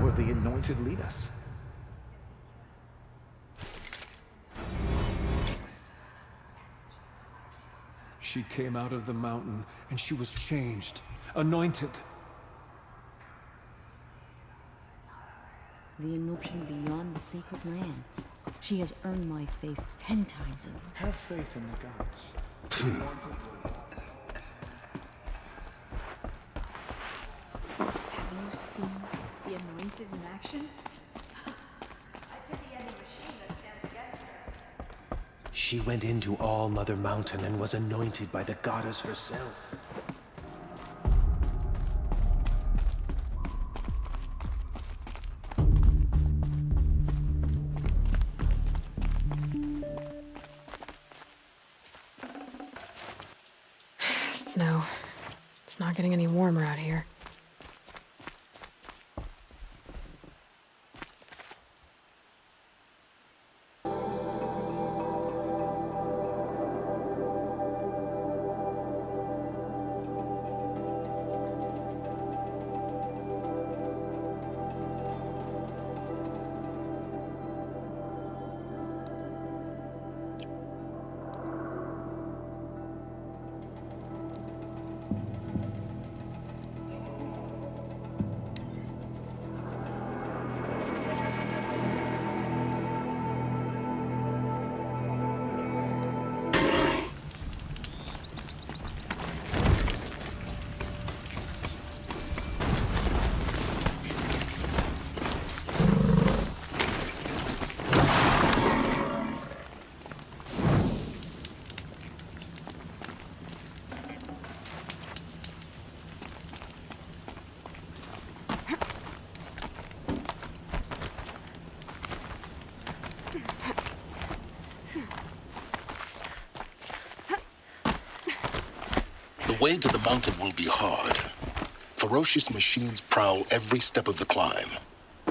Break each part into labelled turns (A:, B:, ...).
A: will the anointed lead us?
B: She came out of the mountain, and she was changed, anointed.
C: The anointing beyond the sacred land. She has earned my faith 10 times over.
A: Have faith in the gods.
D: Have you seen the anointed in action?
E: She went into All Mother Mountain and was anointed by the goddess herself.
D: Snow. It's not getting any warmer out here.
F: The way to the mountain will be hard. Ferocious machines prowl every step of the climb.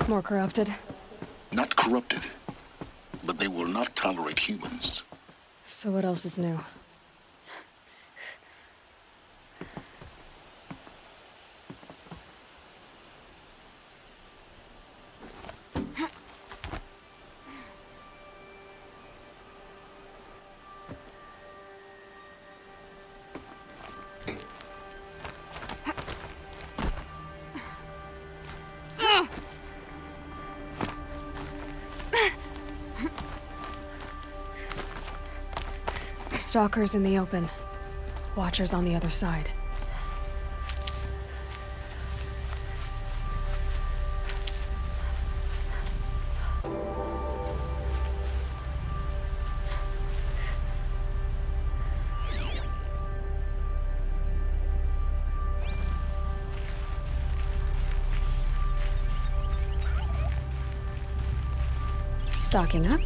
D: More corrupted?
F: Not corrupted, but they will not tolerate humans.
D: So what else is new? Stalkers in the open. Watchers on the other side. Stocking up.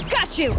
D: Got you!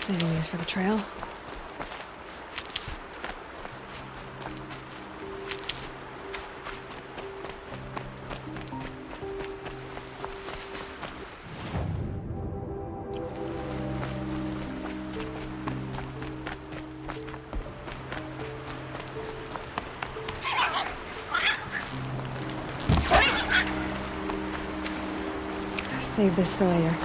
D: Saving these for the trail. Save this for later.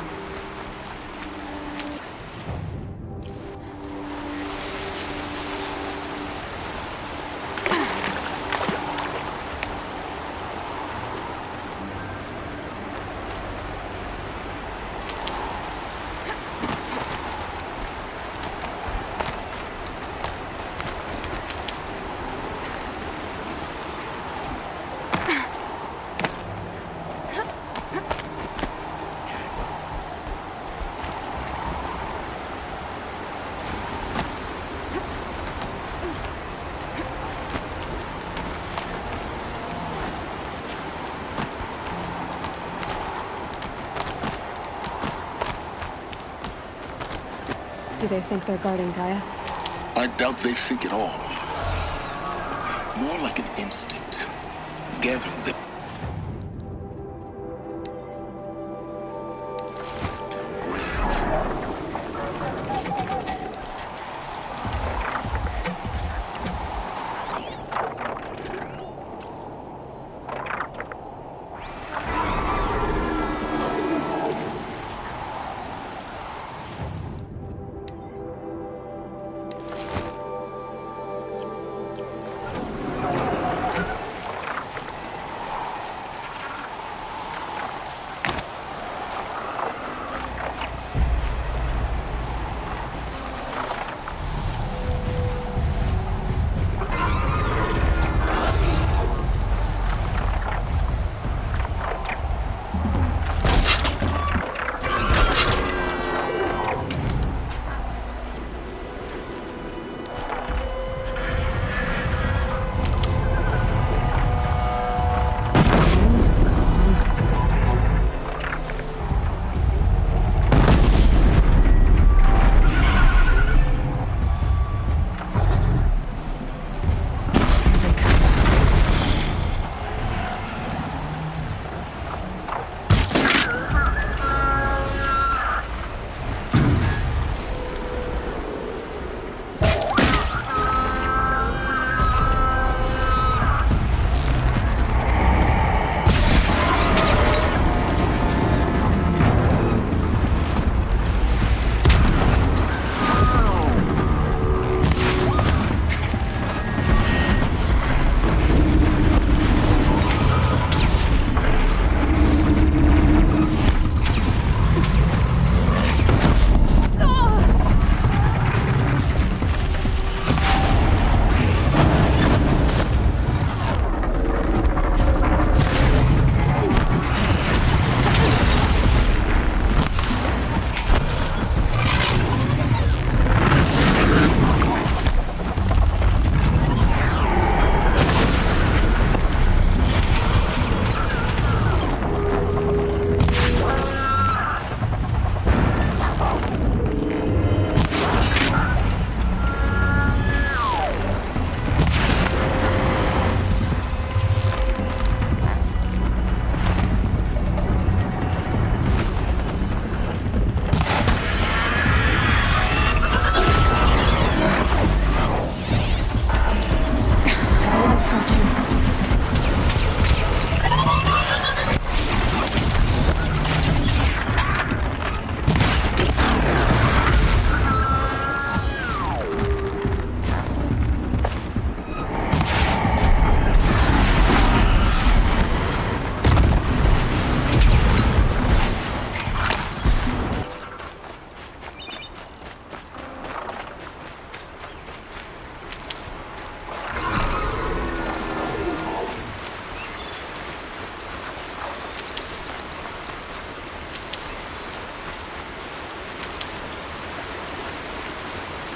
D: Do they think they're guarding Gaia?
F: I doubt they think at all. More like an instinct. Gathering them. To a grave.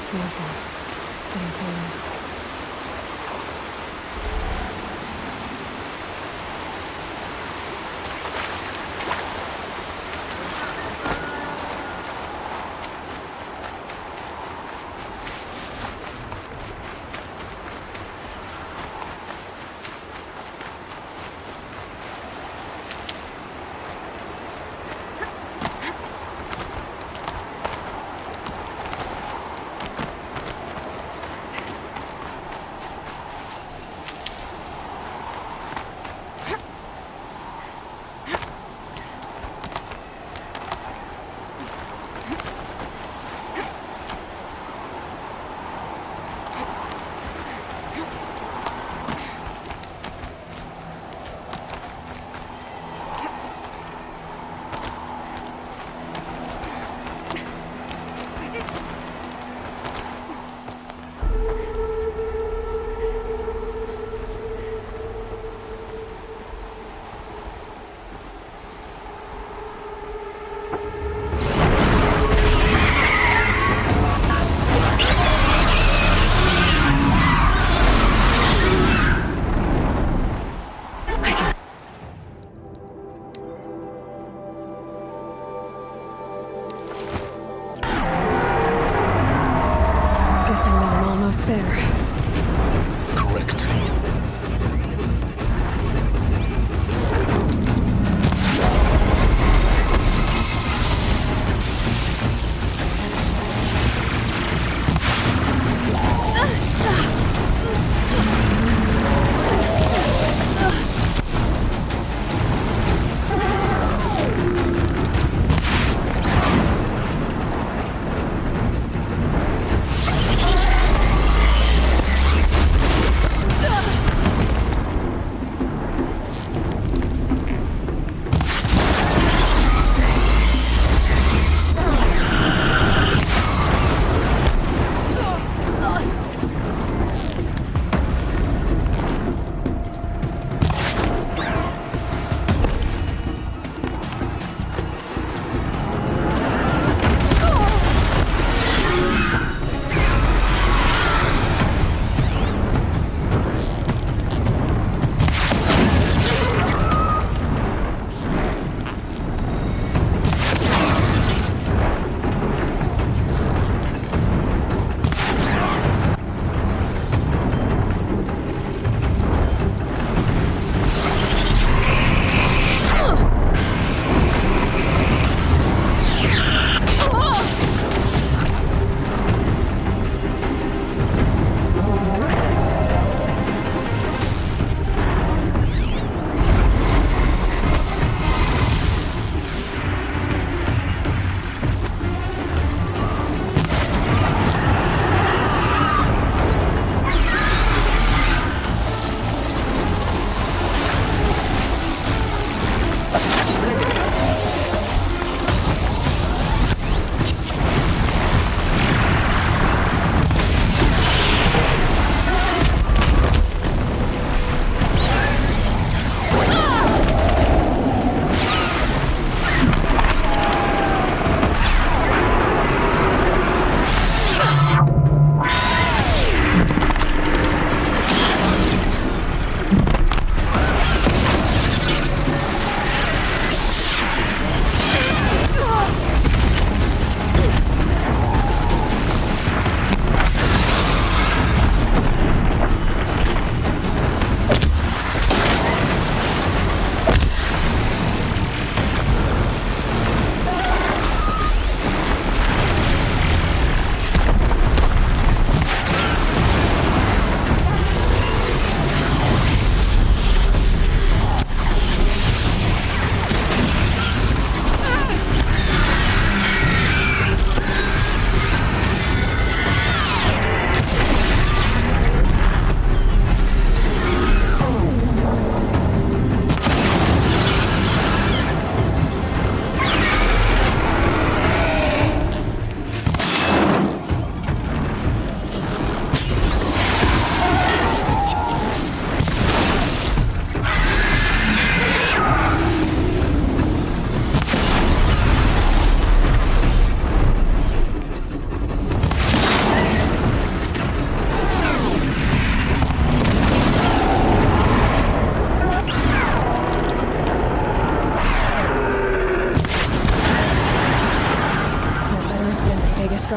D: Snowfall. Getting cooler. there.
F: Correct.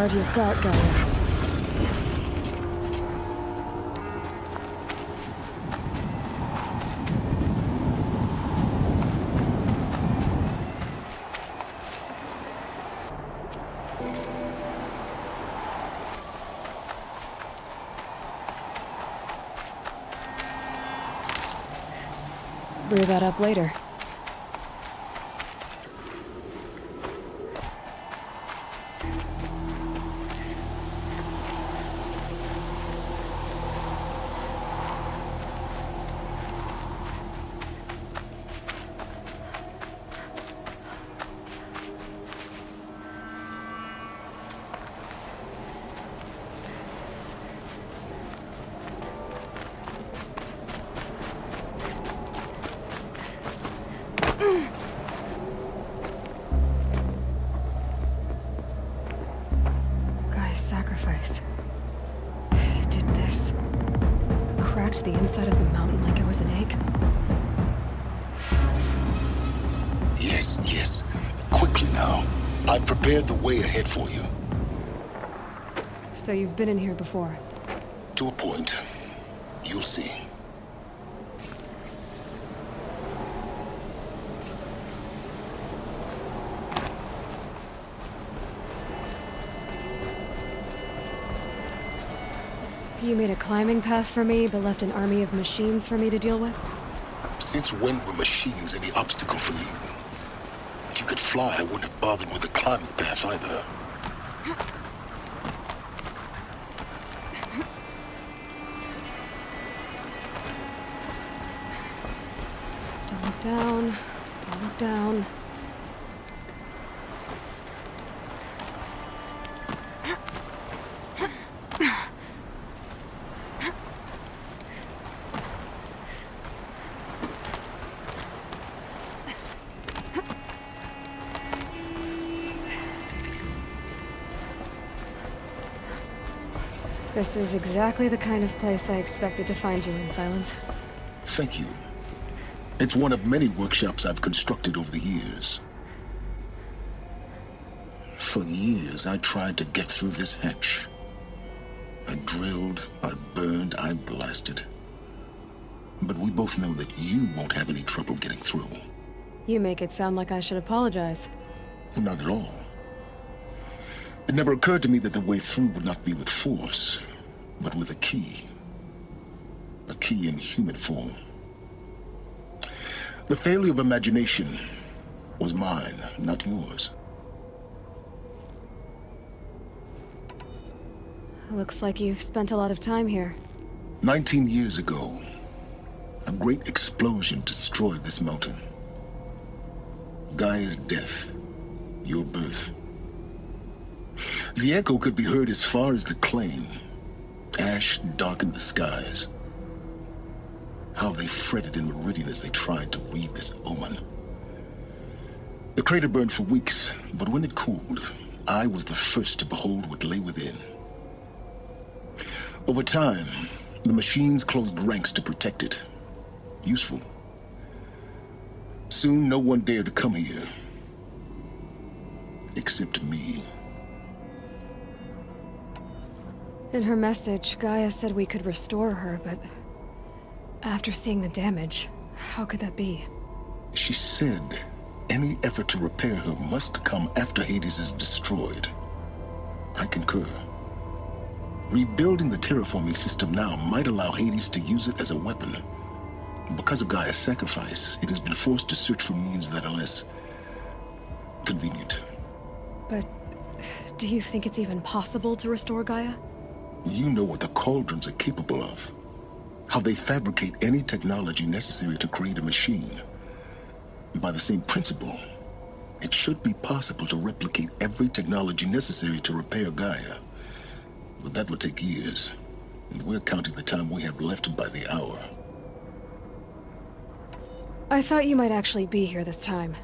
D: guard you've got, Gaia. Brew that up later. Sacrifice. It did this. Cracked the inside of the mountain like it was an egg.
F: Yes, yes. Quickly now. I've prepared the way ahead for you.
D: So you've been in here before?
F: to a point. You'll see.
D: You made a climbing path for me, but left an army of machines for me to deal with?
F: Since when were machines any obstacle for you? If you could fly, I wouldn't have bothered with the climbing path either.
D: Don't look down. Don't look down. This is exactly the kind of place I expected to find you in, Silence.
F: Thank you. It's one of many workshops I've constructed over the years. For years, I tried to get through this hatch. I drilled, I burned, I blasted. But we both know that you won't have any trouble getting through.
D: You make it sound like I should apologize.
F: Not at all. It never occurred to me that the way through would not be with force, but with a key. A key in human form. The failure of imagination was mine, not yours.
D: Looks like you've spent a lot of time here.
F: 19 years ago, a great explosion destroyed this mountain. Gaia's death, your birth. The echo could be heard as far as the claim. Ash darkened the skies. How they fretted in meridian as they tried to read this omen. The crater burned for weeks, but when it cooled, I was the first to behold what lay within. Over time, the machines closed ranks to protect it. Useful. Soon, no one dared to come here. Except me.
D: In her message, Gaia said we could restore her, but after seeing the damage, how could that be?
F: She said any effort to repair her must come after Hades is destroyed. I concur. Rebuilding the terraforming system now might allow Hades to use it as a weapon. Because of Gaia's sacrifice, it has been forced to search for means that are less convenient.
D: But do you think it's even possible to restore Gaia?
F: You know what the Cauldrons are capable of. How they fabricate any technology necessary to create a machine. By the same principle, it should be possible to replicate every technology necessary to repair Gaia. But that would take years, and we're counting the time we have left by the hour.
D: I thought you might actually be here this time.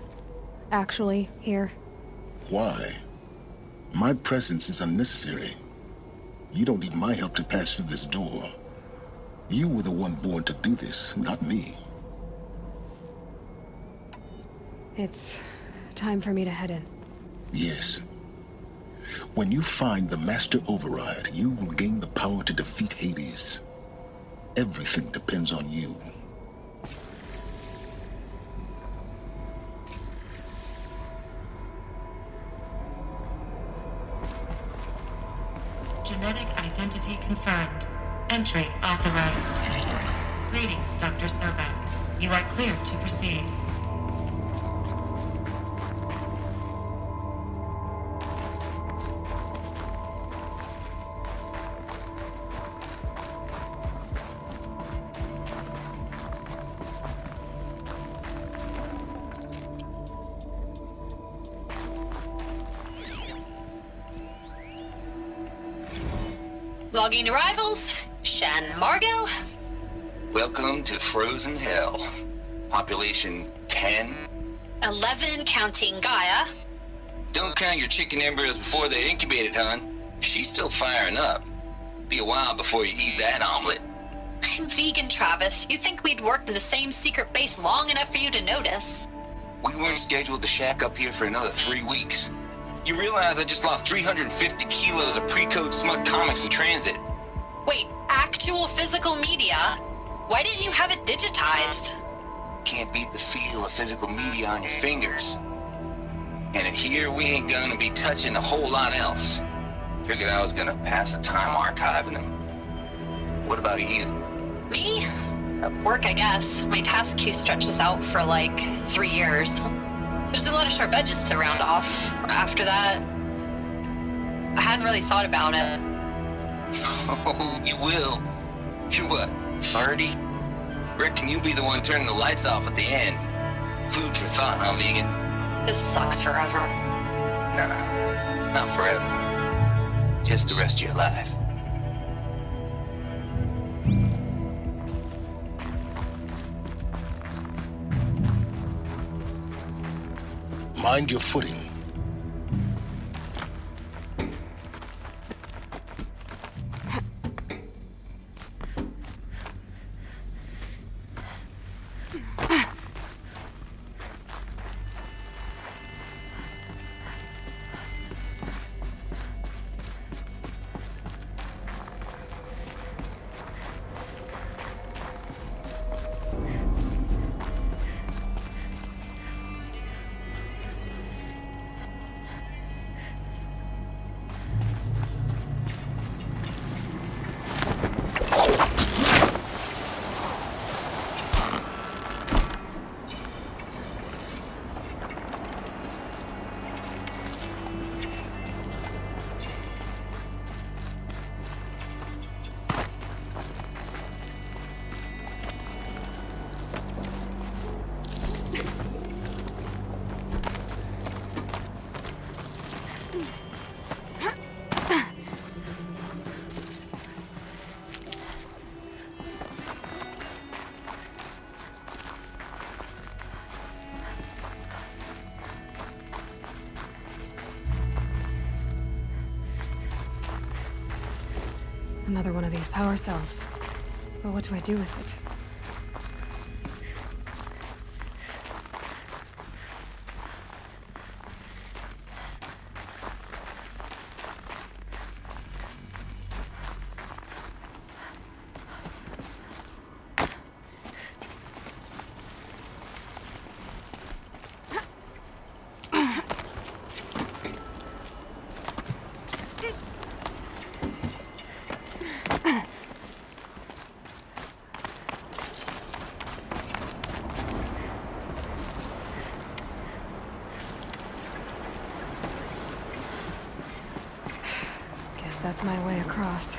D: Actually, here.
F: Why? My presence is unnecessary. You don't need my help to pass through this door. You were the one born to do this, not me.
D: It's time for me to head in.
F: Yes. When you find the Master Override, you will gain the power to defeat Hades. Everything depends on you.
G: Genetic identity confirmed. Entry authorized. Greetings, Dr. Sobek. You are cleared to proceed.
H: Logging arrivals. Shan Margot.
I: Welcome to Frozen Hell. Population 10.
H: 11 counting Gaia.
I: Don't count your chicken embryos before they're incubated, hon. She's still firing up. Be a while before you eat that omelet.
H: I'm vegan, Travis. You'd think we'd worked in the same secret base long enough for you to notice.
I: We weren't scheduled to shack up here for another 3 weeks. You realize I just lost 350 kilos of pre-code smut comics in transit.
H: Wait, actual physical media? Why didn't you have it digitized?
I: Can't beat the feel of physical media on your fingers. And here we ain't gonna be touching a whole lot else. Figured I was gonna pass the time archiving them. What about you?
H: Me? Work, I guess. My task queue stretches out for like 3 years. There's a lot of sharp edges to round off. After that, I hadn't really thought about it.
I: Oh, you will. You're what, 30? Reckon you'll be the one turning the lights off at the end. Food for thought, huh, vegan?
H: This sucks forever.
I: Nah, not forever. Just the rest of your life.
F: Mind your footing.
D: Another one of these power cells. But what do I do with it? That's my way across.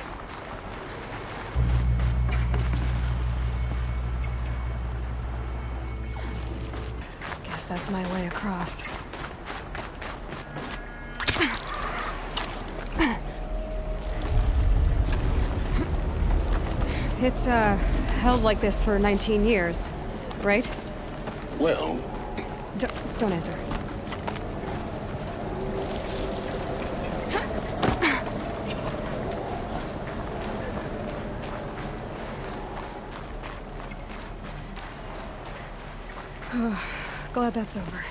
D: Guess that's my way across. It's, held like this for 19 years, right?
F: Well,
D: Don't answer. Glad that's over.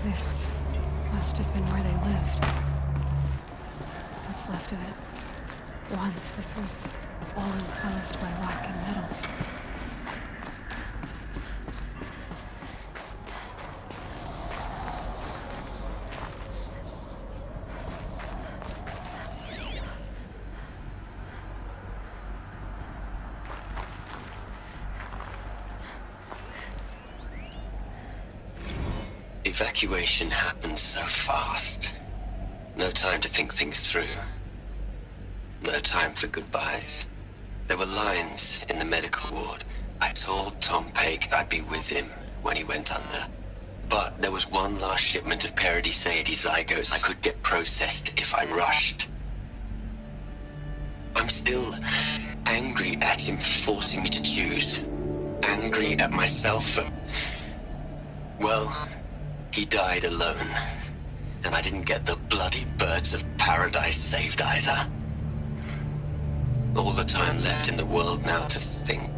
D: This must have been where they lived. What's left of it. Once this was all enclosed by rock and metal.
I: Evacuation happens so fast. No time to think things through. No time for goodbyes. There were lines in the medical ward.
E: I told Tom Pake I'd be with him when he went under. But there was one last shipment of Paradiseidae zygotes I could get processed if I rushed. I'm still angry at him for forcing me to choose. Angry at myself for... well, he died alone. And I didn't get the bloody birds of paradise saved either. All the time left in the world now to think.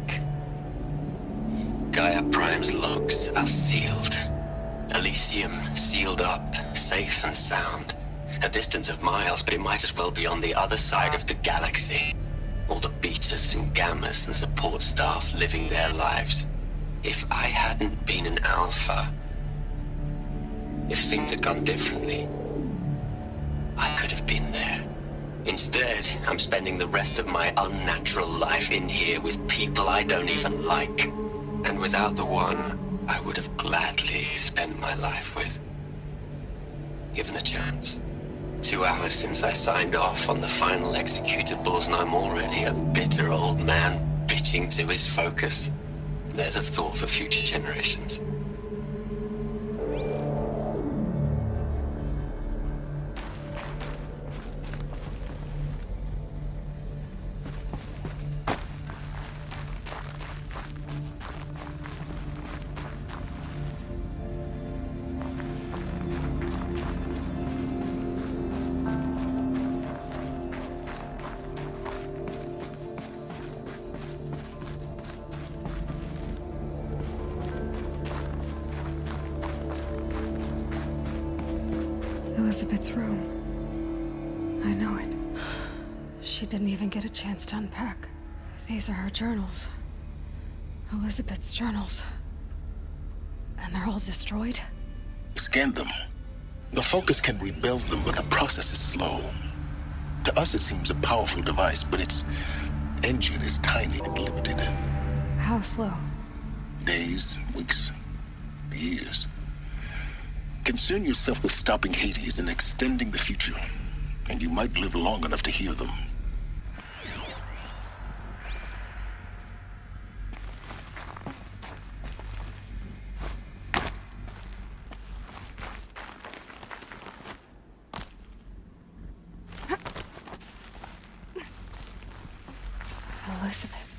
E: Gaia Prime's logs are sealed. Elysium sealed up, safe and sound. A distance of miles, but it might as well be on the other side of the galaxy. All the betas and gammas and support staff living their lives. If I hadn't been an alpha, if things had gone differently, I could have been there. Instead, I'm spending the rest of my unnatural life in here with people I don't even like. And without the one I would have gladly spent my life with. Given a chance. 2 hours since I signed off on the final executables and I'm already a bitter old man bitching to his focus. There's a thought for future generations.
D: Elizabeth's room. I know it. She didn't even get a chance to unpack. These are her journals. Elizabeth's journals. And they're all destroyed?
F: Scan them. The Focus can rebuild them, but the process is slow. To us, it seems a powerful device, but its engine is tiny and limited.
D: How slow?
F: Days, weeks, years. Concern yourself with stopping Hades and extending the future, and you might live long enough to hear them.
D: Elizabeth.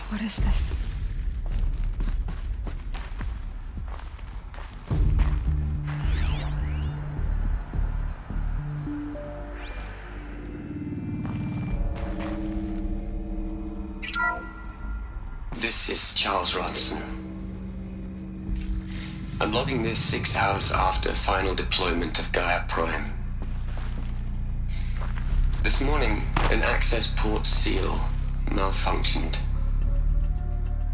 D: What is this?
E: This is Charles Ronson. I'm logging this 6 hours after final deployment of Gaia Prime. This morning, an access port seal malfunctioned.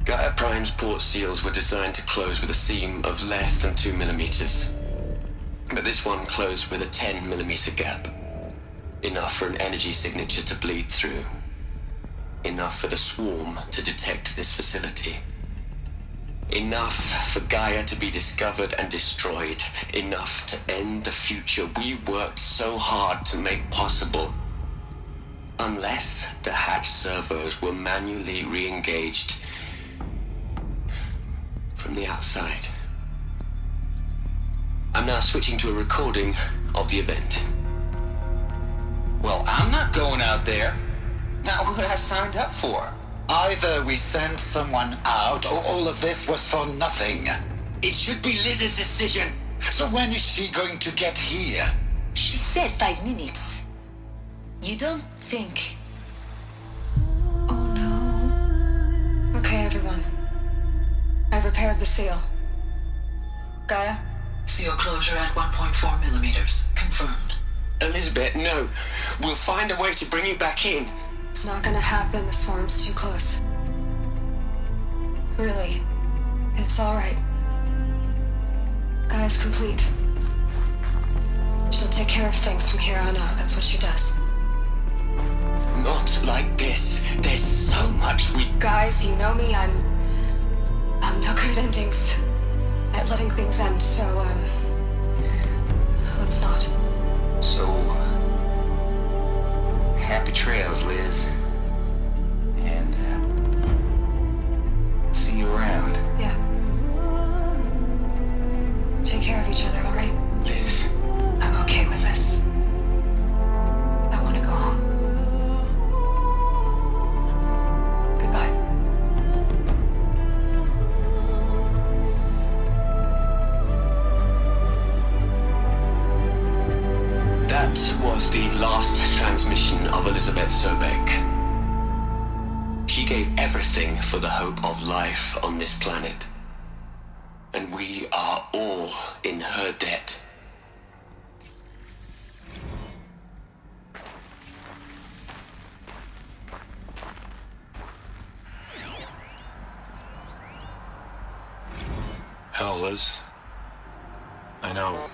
E: Gaia Prime's port seals were designed to close with a seam of less than 2 millimeters. But this one closed with a 10 millimeter gap. Enough for an energy signature to bleed through. Enough for the swarm to detect this facility. Enough for Gaia to be discovered and destroyed. Enough to end the future we worked so hard to make possible. Unless the hatch servos were manually re-engaged from the outside. I'm now switching to a recording of the event.
I: Well, I'm not going out there. Not what I signed up for.
J: Either we send someone out, or all of this was for nothing.
I: It should be Liz's decision.
J: So when is she going to get here?
K: She said 5 minutes. You don't think...
D: Oh no. Okay, everyone. I've repaired the seal. Gaia?
K: Seal closure at 1.4 millimeters. Confirmed.
E: Elizabeth, no. We'll find a way to bring you back in.
D: It's not gonna happen. The swarm's too close. Really. It's alright. Gaia's complete. She'll take care of things from here on out. That's what she does.
E: Not like this. There's so much we...
D: Guys, you know me. I'm no good at endings. At letting things end, so, let's not.
I: So, happy trails, Liz. And,
E: gave everything for the hope of life on this planet. And we are all in her debt.
L: Hell, Liz. I know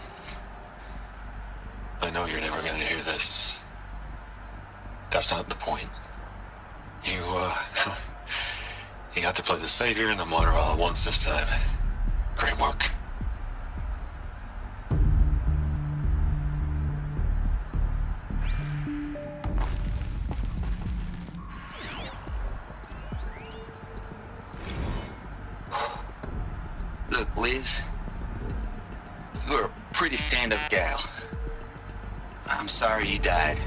L: you're never gonna hear this. That's not the point. You got to play the savior and the martyr all at once this time. Great work.
I: Look, Liz, you're a pretty stand-up gal. I'm sorry you died.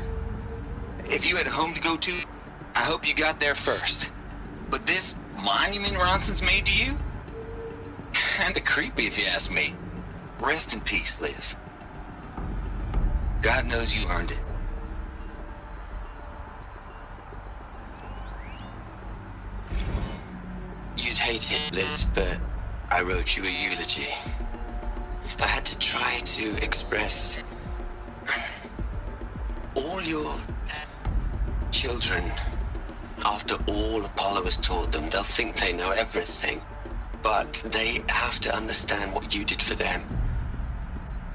I: If you had a home to go to, I hope you got there first. But this monument Ronson's made to you? Kinda creepy if you ask me. Rest in peace, Liz. God knows you earned it.
E: You'd hate it, Liz, but I wrote you a eulogy. I had to try to express all your children. After all Apollo has taught them, they'll think they know everything. But they have to understand what you did for them.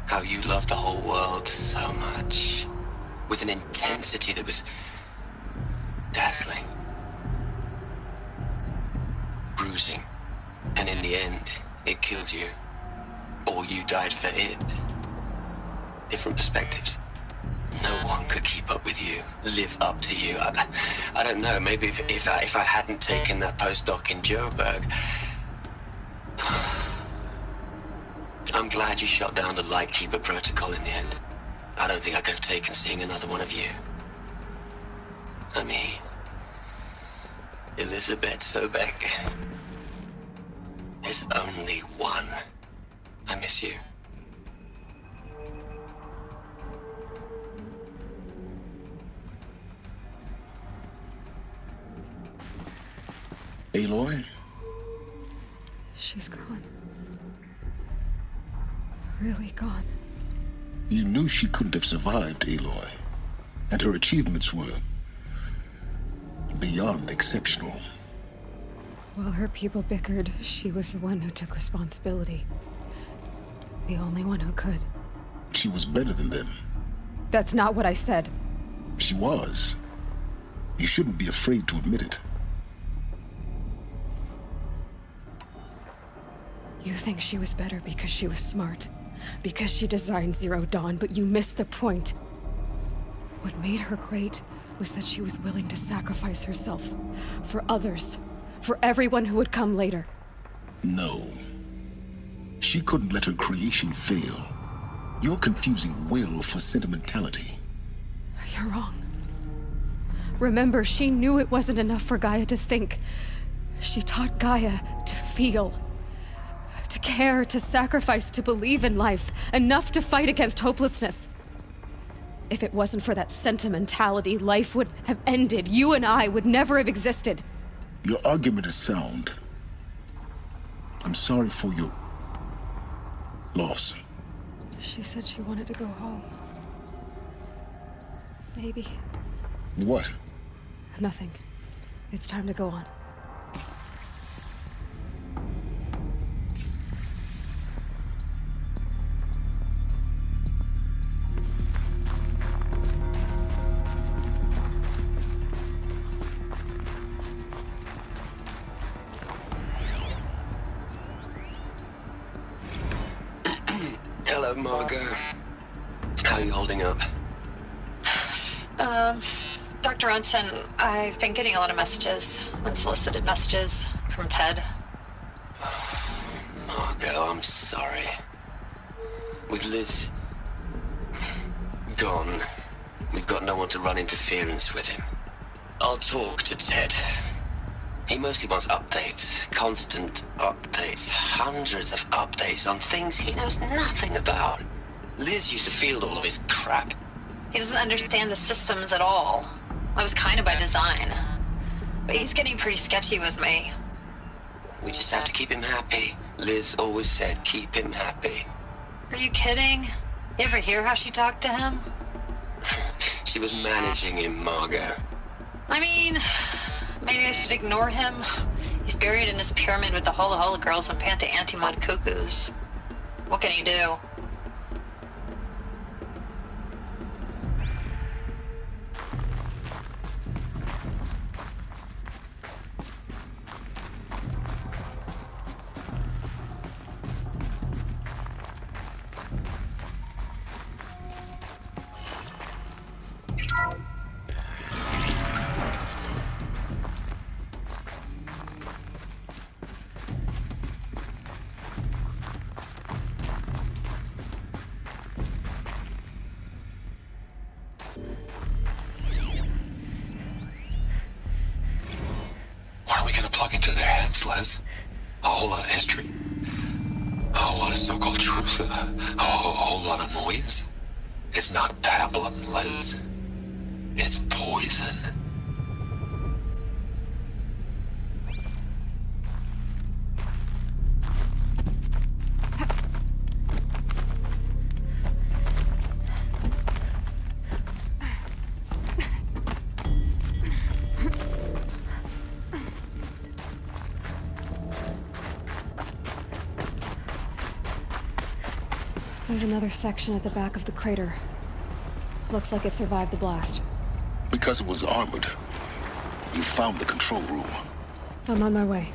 E: How you loved the whole world so much. With an intensity that was dazzling. Bruising. And in the end, it killed you. Or you died for it. Different perspectives. No one could keep up with you, live up to you. I don't know, maybe if I hadn't taken that postdoc in Joburg. I'm glad you shot down the Lightkeeper protocol in the end. I don't think I could have taken seeing another one of you. I mean, Elizabeth Sobek. There's only one. I miss you.
F: Aloy?
D: She's gone. Really gone.
F: You knew she couldn't have survived, Aloy. And her achievements were beyond exceptional.
D: While her people bickered, she was the one who took responsibility. The only one who could.
F: She was better than them.
D: That's not what I said.
F: She was. You shouldn't be afraid to admit it.
D: You think she was better because she was smart, because she designed Zero Dawn, but you missed the point. What made her great was that she was willing to sacrifice herself for others, for everyone who would come later.
F: No. She couldn't let her creation fail. You're confusing will for sentimentality.
D: You're wrong. Remember, she knew it wasn't enough for Gaia to think. She taught Gaia to feel. To care, to sacrifice, to believe in life, enough to fight against hopelessness. If it wasn't for that sentimentality, life would have ended. You and I would never have existed.
F: Your argument is sound. I'm sorry for your loss.
D: She said she wanted to go home. Maybe.
F: What?
D: Nothing. It's time to go on.
E: Hello, Margot. How are you holding up?
H: Dr. Ronson, I've been getting a lot of messages, unsolicited messages from Ted.
E: Margot, I'm sorry. With Liz gone, we've got no one to run interference with him. I'll talk to Ted. He mostly wants updates, constant updates, hundreds of updates on things he knows nothing about. Liz used to field all of his crap.
H: He doesn't understand the systems at all. That was kind of by design. but he's getting pretty sketchy with me.
E: We just have to keep him happy. Liz always said keep him happy.
H: Are you kidding? You ever hear how she talked to him?
E: She was managing him, Margot.
H: I mean, maybe I should ignore him. He's buried in his pyramid with the Hula Hula girls and Panta Antimod cuckoos. What can he do?
L: Into their heads, Les. A whole lot of history. A whole lot of so-called truth. A whole lot of noise. It's not pablum, Les. It's poison.
D: There's another section at the back of the crater. Looks like it survived the blast.
F: Because it was armored, you found the control room.
D: I'm on my way.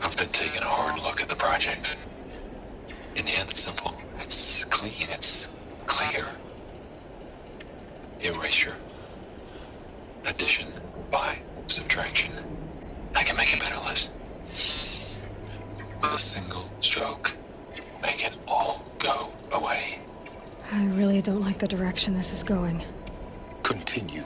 L: I've been taking a hard look at the project. In the end, it's simple. It's clean. It's clear. Erasure. Addition by subtraction. I can make it better, Liz. With a single stroke, make it all go away.
D: I really don't like the direction this is going.
F: Continue.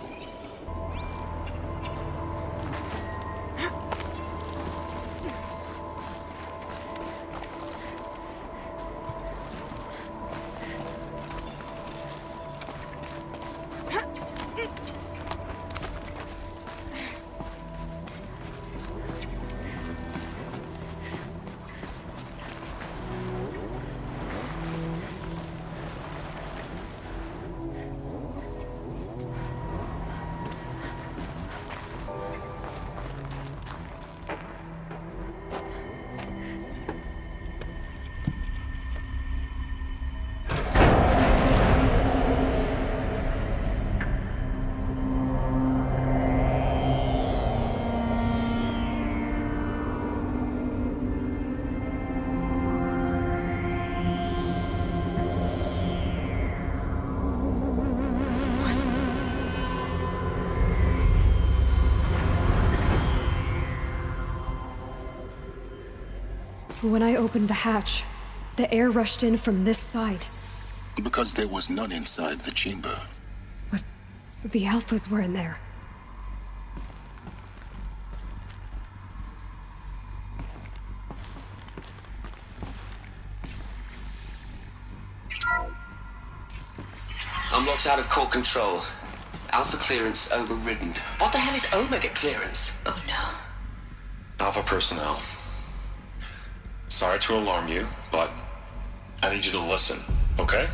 D: When I opened the hatch, the air rushed in from this side.
F: Because there was none inside the chamber.
D: But the Alphas were in there.
E: I'm locked out of core control. Alpha clearance overridden. What the hell is Omega clearance?
K: Oh no.
L: Alpha personnel. Sorry to alarm you, but I need you to listen, okay?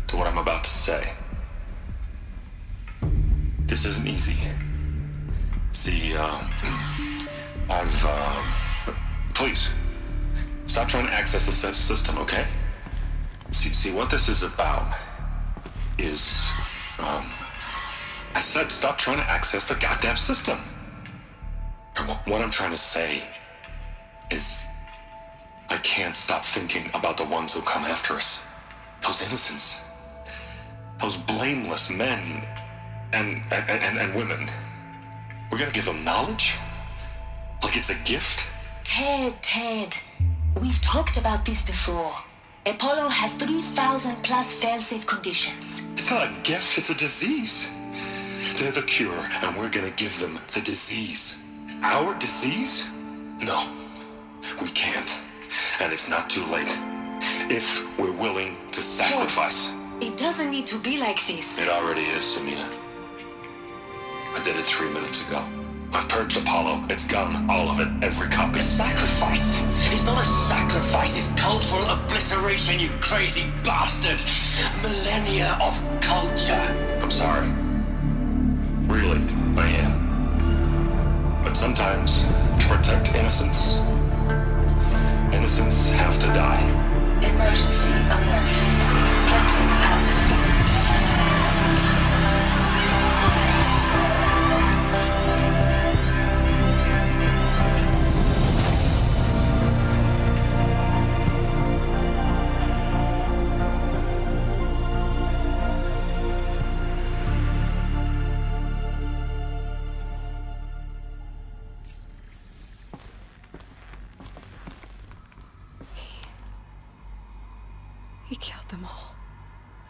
L: To what I'm about to say. This isn't easy. See, please, stop trying to access the system, okay? See, what this is about is, I said stop trying to access the goddamn system. And what I'm trying to say is, I can't stop thinking about the ones who come after us. Those innocents. Those blameless men and women. We're gonna give them knowledge? Like it's a gift?
K: Ted. we've talked about this before. Apollo has 3,000 plus fail-safe conditions.
L: It's not a gift, it's a disease. They're the cure, and we're gonna give them the disease. Our disease? No, we can't. And it's not too late. If we're willing to sacrifice.
K: It doesn't need to be like this.
L: It already is, Samina. I did it 3 minutes ago. I've purged Apollo. It's gone. All of it. Every copy.
E: A sacrifice? It's not a sacrifice, it's cultural obliteration, you crazy bastard! Millennia of culture!
L: I'm sorry. Really, I am. But sometimes, to protect innocence, innocents have to die.
K: Emergency alert. Planting atmosphere.
D: He killed them all.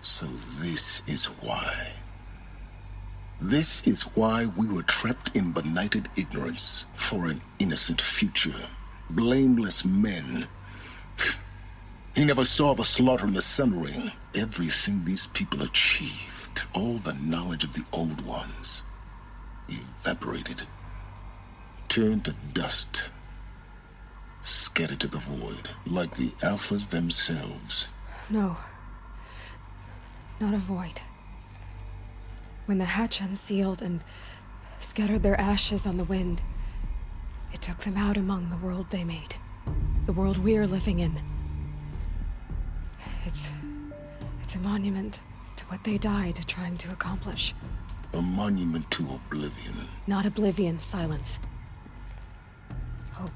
F: So this is why. This is why we were trapped in benighted ignorance for an innocent future. Blameless men. He never saw the slaughter in the sun ring. Everything these people achieved, all the knowledge of the old ones, evaporated, turned to dust, scattered to the void, like the Alphas themselves.
D: No. Not a void. When the hatch unsealed and scattered their ashes on the wind, it took them out among the world they made. The world we're living in. It's a monument to what they died trying to accomplish.
F: A monument to oblivion.
D: Not oblivion, silence. Hope.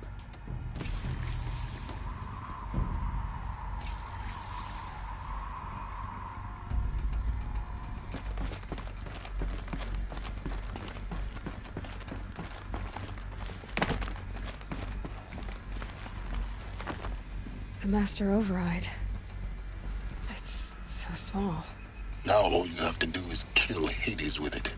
D: The master override. It's so small.
F: Now all you have to do is kill Hades with it.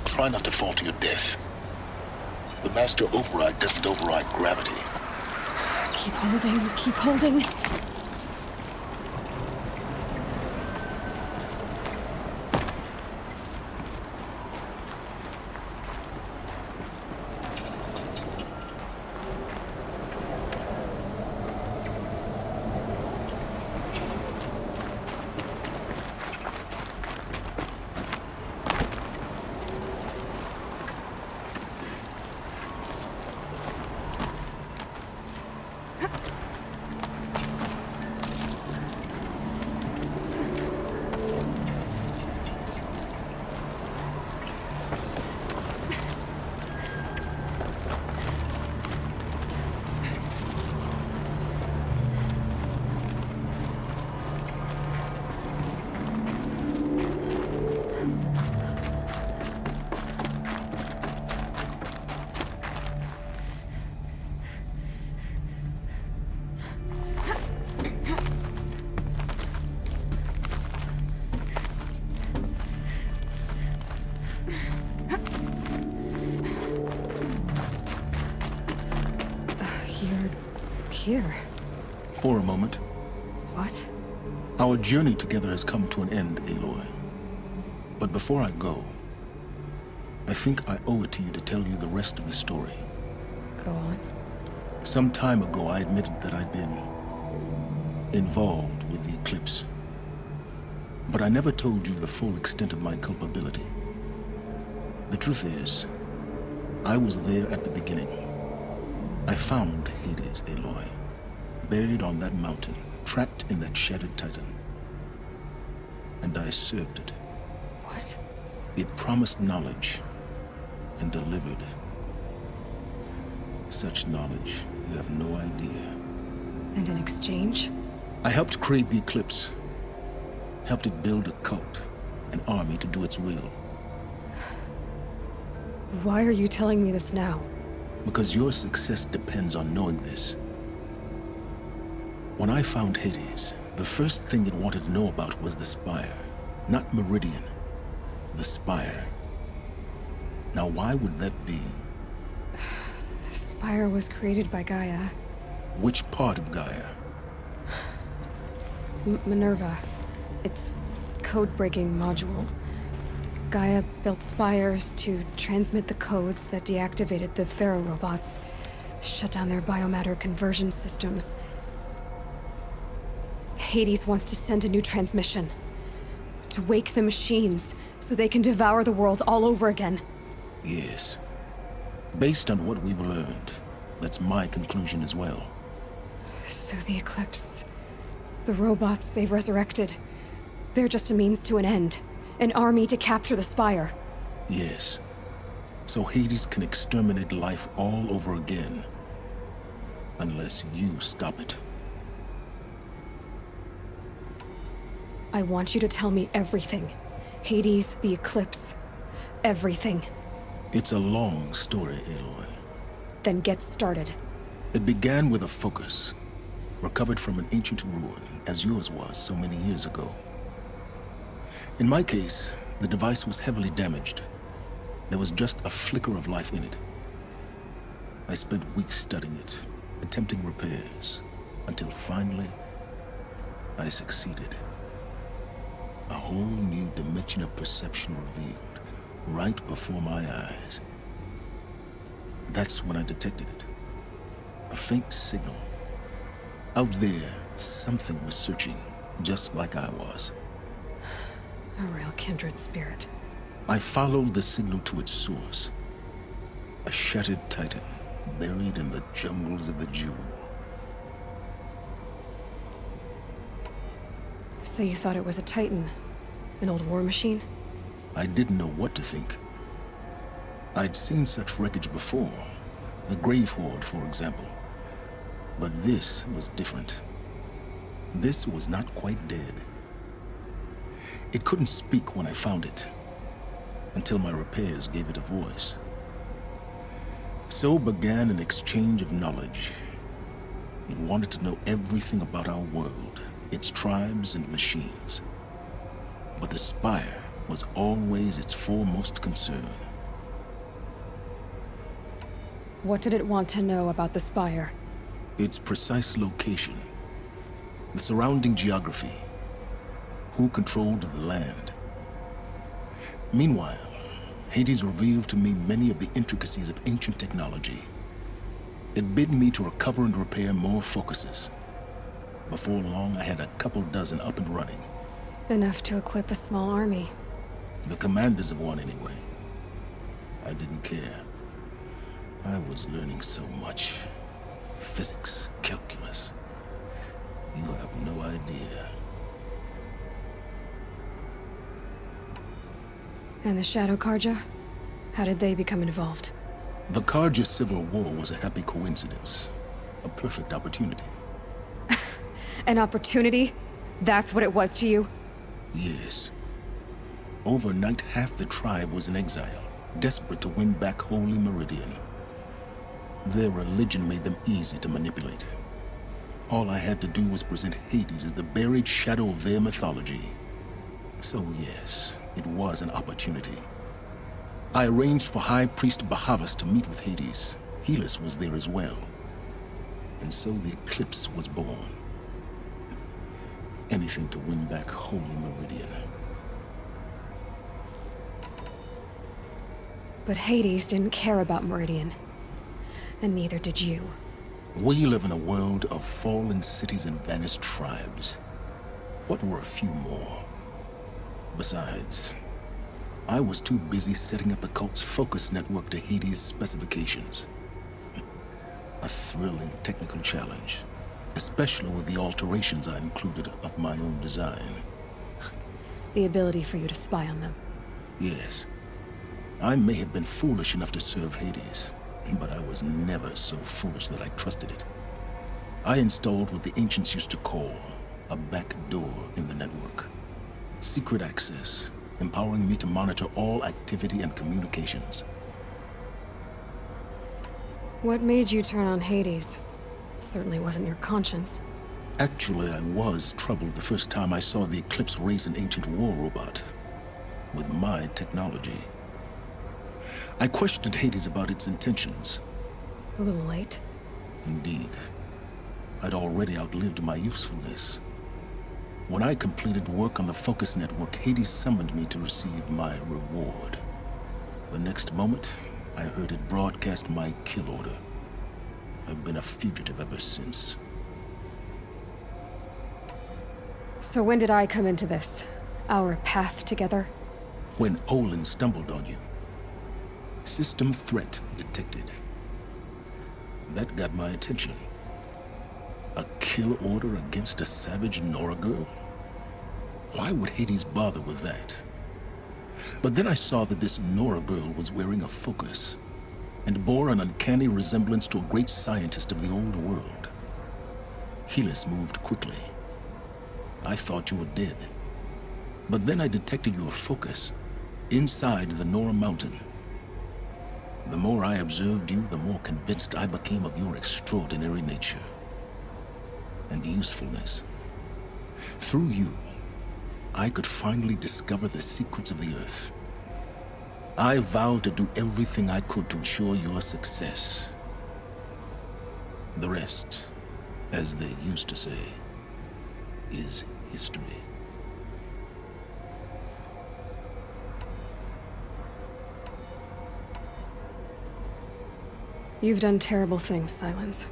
F: Try not to fall to your death. The master override doesn't override gravity.
D: Keep holding, keep holding. Here.
F: For a moment.
D: What?
F: Our journey together has come to an end, Aloy. But before I go, I think I owe it to you to tell you the rest of the story.
D: Go on.
F: Some time ago, I admitted that I'd been involved with the eclipse. But I never told you the full extent of my culpability. The truth is, I was there at the beginning. I found Hades, Aloy, buried on that mountain, trapped in that shattered titan. And I served it.
D: What?
F: It promised knowledge and delivered. Such knowledge, you have no idea.
D: And in exchange?
F: I helped create the Eclipse. Helped it build a cult, an army to do its will.
D: Why are you telling me this now?
F: Because your success depends on knowing this. When I found Hades, the first thing it wanted to know about was the Spire. Not Meridian. The Spire. Now why would that be?
D: The Spire was created by Gaia.
F: Which part of Gaia?
D: Minerva. Its code-breaking module. Gaia built spires to transmit the codes that deactivated the Pharaoh robots, shut down their biomatter conversion systems. Hades wants to send a new transmission. To wake the machines, so they can devour the world all over again.
F: Yes. Based on what we've learned, that's my conclusion as well.
D: So the Eclipse... the robots they've resurrected... they're just a means to an end. An army to capture the Spire.
F: Yes. So Hades can exterminate life all over again. Unless you stop it.
D: I want you to tell me everything. Hades, the Eclipse. Everything.
F: It's a long story, Aloy.
D: Then get started.
F: It began with a focus. Recovered from an ancient ruin, as yours was so many years ago. In my case, the device was heavily damaged. There was just a flicker of life in it. I spent weeks studying it, attempting repairs, until finally, I succeeded. A whole new dimension of perception revealed, right before my eyes. That's when I detected it. A faint signal. Out there, something was searching, just like I was.
D: A real kindred spirit.
F: I followed the signal to its source. A shattered titan, buried in the jungles of the Jewel.
D: So you thought it was a titan? An old war machine?
F: I didn't know what to think. I'd seen such wreckage before. The Grave Horde, for example. But this was different. This was not quite dead. It couldn't speak when I found it, until my repairs gave it a voice. So began an exchange of knowledge. It wanted to know everything about our world, its tribes and machines. But the Spire was always its foremost concern.
D: What did it want to know about the Spire?
F: Its precise location, the surrounding geography, who controlled the land. Meanwhile, Hades revealed to me many of the intricacies of ancient technology. It bid me to recover and repair more focuses. Before long, I had a couple dozen up and running.
D: Enough to equip a small army.
F: The commanders of one, anyway. I didn't care. I was learning so much. Physics, calculus. You have no idea.
D: And the Shadow Karja? How did they become involved?
F: The Karja Civil War was a happy coincidence. A perfect opportunity.
D: An opportunity? That's what it was to you?
F: Yes. Overnight, half the tribe was in exile, desperate to win back Holy Meridian. Their religion made them easy to manipulate. All I had to do was present Hades as the buried shadow of their mythology. So yes, it was an opportunity. I arranged for High Priest Bahavas to meet with Hades. Helis was there as well. And so the Eclipse was born. Anything to win back Holy Meridian.
D: But Hades didn't care about Meridian. And neither did you.
F: We live in a world of fallen cities and vanished tribes. What were a few more? Besides, I was too busy setting up the cult's focus network to Hades' specifications. A thrilling technical challenge, especially with the alterations I included of my own design.
D: The ability for you to spy on them.
F: Yes. I may have been foolish enough to serve Hades, but I was never so foolish that I trusted it. I installed what the ancients used to call a back door in the network. Secret access, empowering me to monitor all activity and communications.
D: What made you turn on Hades? It certainly wasn't your conscience.
F: Actually, I was troubled the first time I saw the Eclipse raise an ancient war robot with my technology. I questioned Hades about its intentions.
D: A little late.
F: Indeed. I'd already outlived my usefulness. When I completed work on the Focus Network, Hades summoned me to receive my reward. The next moment, I heard it broadcast my kill order. I've been a fugitive ever since.
D: So when did I come into this? Our path together?
F: When Olin stumbled on you. System threat detected. That got my attention. A kill order against a savage Nora girl? Why would Hades bother with that? But then I saw that this Nora girl was wearing a focus and bore an uncanny resemblance to a great scientist of the old world. Helis moved quickly. I thought you were dead. But then I detected your focus inside the Nora mountain. The more I observed you, the more convinced I became of your extraordinary nature and usefulness. Through you, I could finally discover the secrets of the Earth. I vowed to do everything I could to ensure your success. The rest, as they used to say, is history.
D: You've done terrible things, Silence.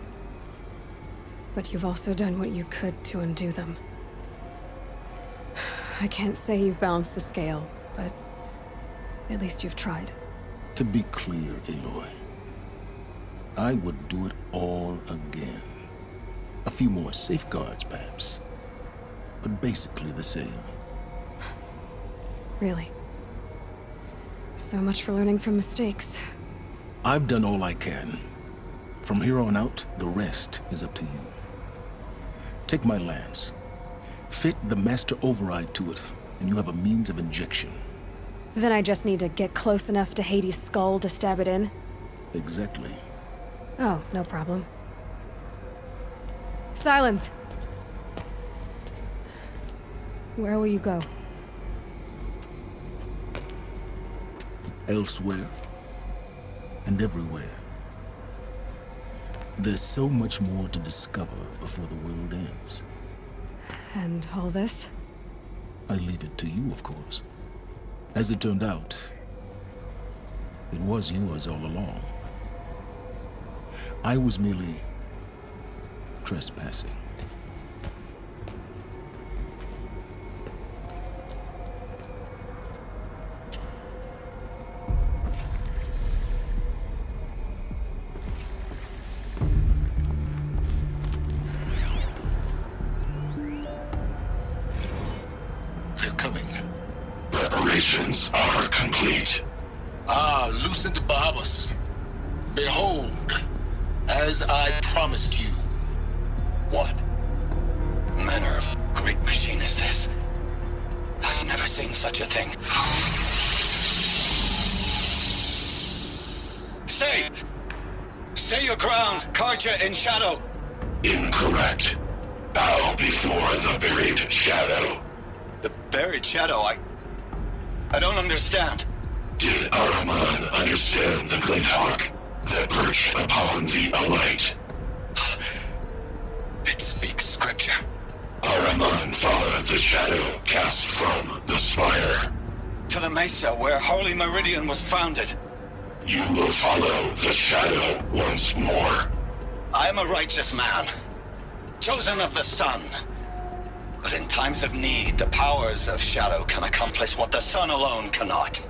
D: But you've also done what you could to undo them. I can't say you've balanced the scale, but at least you've tried.
F: To be clear, Aloy, I would do it all again. A few more safeguards, perhaps, but basically the same.
D: Really? So much for learning from mistakes.
F: I've done all I can. From here on out, the rest is up to you. Take my lance. Fit the master override to it, and you have a means of injection.
D: Then I just need to get close enough to Hades' skull to stab it in?
F: Exactly.
D: Oh, no problem. Silence! Where will you go?
F: Elsewhere. And everywhere. There's so much more to discover before the world ends.
D: And all this?
F: I leave it to you, of course. As it turned out, it was yours all along. I was merely trespassing.
J: Preparations are complete.
F: Ah, Lucent Bahavas. Behold, as I promised you.
I: What manner of great machine is this? I've never seen such a thing. Stay! Stay your ground, Karja in shadow!
J: Incorrect. Bow before the buried shadow.
I: The buried shadow, I don't understand.
J: Did Ahriman understand the glint hawk that perched upon the alight?
I: It speaks scripture.
J: Ahriman followed the shadow cast from the spire.
I: To the mesa where Holy Meridian was founded.
J: You will follow the shadow once more.
I: I am a righteous man, chosen of the sun. But in times of need, the powers of shadow can accomplish what the sun alone cannot.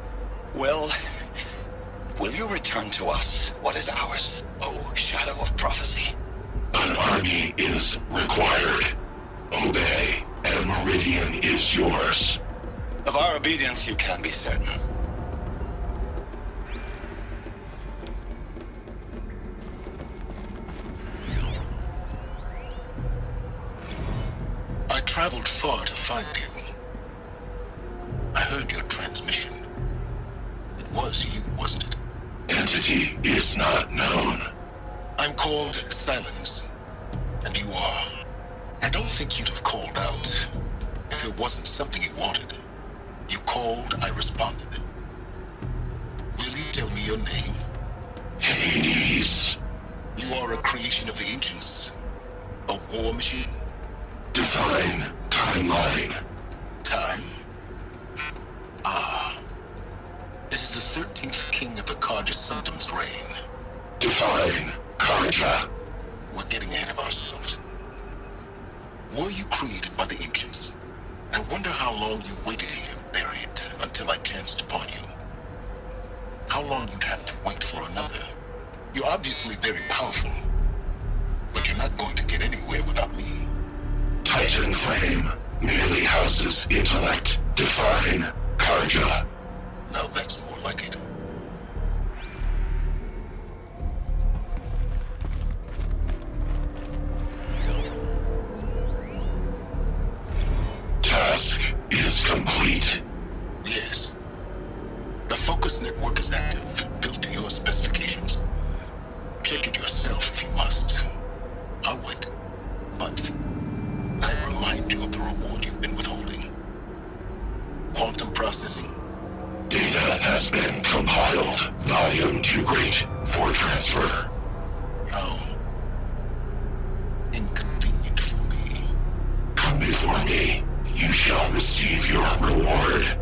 E: Well, will you return to us what is ours, O Shadow of Prophecy?
J: An army is required. Obey, and Meridian is yours.
E: Of our obedience you can be certain. I traveled far to find you. I heard your transmission. It was you, wasn't it?
J: Entity is not known.
E: I'm called Silence, and you are. I don't think you'd have called out if it wasn't something you wanted. You called, I responded. Will you tell me your name?
J: Hades.
E: You are a creation of the ancients. A war machine.
J: Define timeline.
E: Time? Ah. It is the 13th king of the Karja Sanctum's reign.
J: Define Karja.
E: We're getting ahead of ourselves. Were you created by the ancients? I wonder how long you waited here, buried, until I chanced upon you. How long you'd have to wait for another. You're obviously very powerful, but you're not going to get anywhere without me.
J: Titan Flame merely houses intellect. Define Karja.
E: Now that's more like it.
J: Task is complete.
E: Yes. The focus network is active, built to your specifications. Check it yourself if you must. I'll wait. But I remind you of the reward you've been withholding. Quantum processing.
J: Data has been compiled. Volume too great for transfer.
E: How inconvenient for me.
J: Come before me. You shall receive your reward.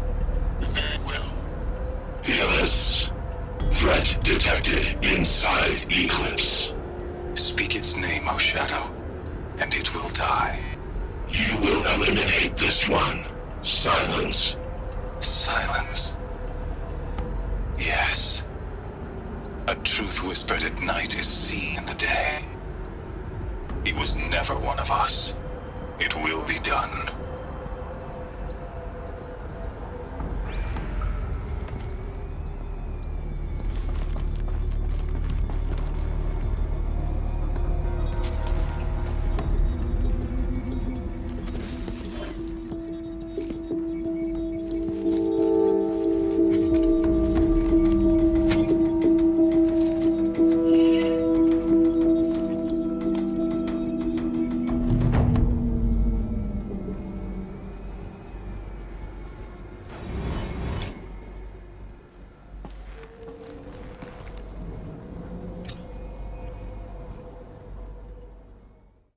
E: Very well.
J: Helis. Threat detected inside Eclipse.
I: Speak its name, O Shadow, and it will die.
J: You will eliminate this one. Silence.
I: Silence. Yes. A truth whispered at night is seen in the day. He was never one of us. It will be done.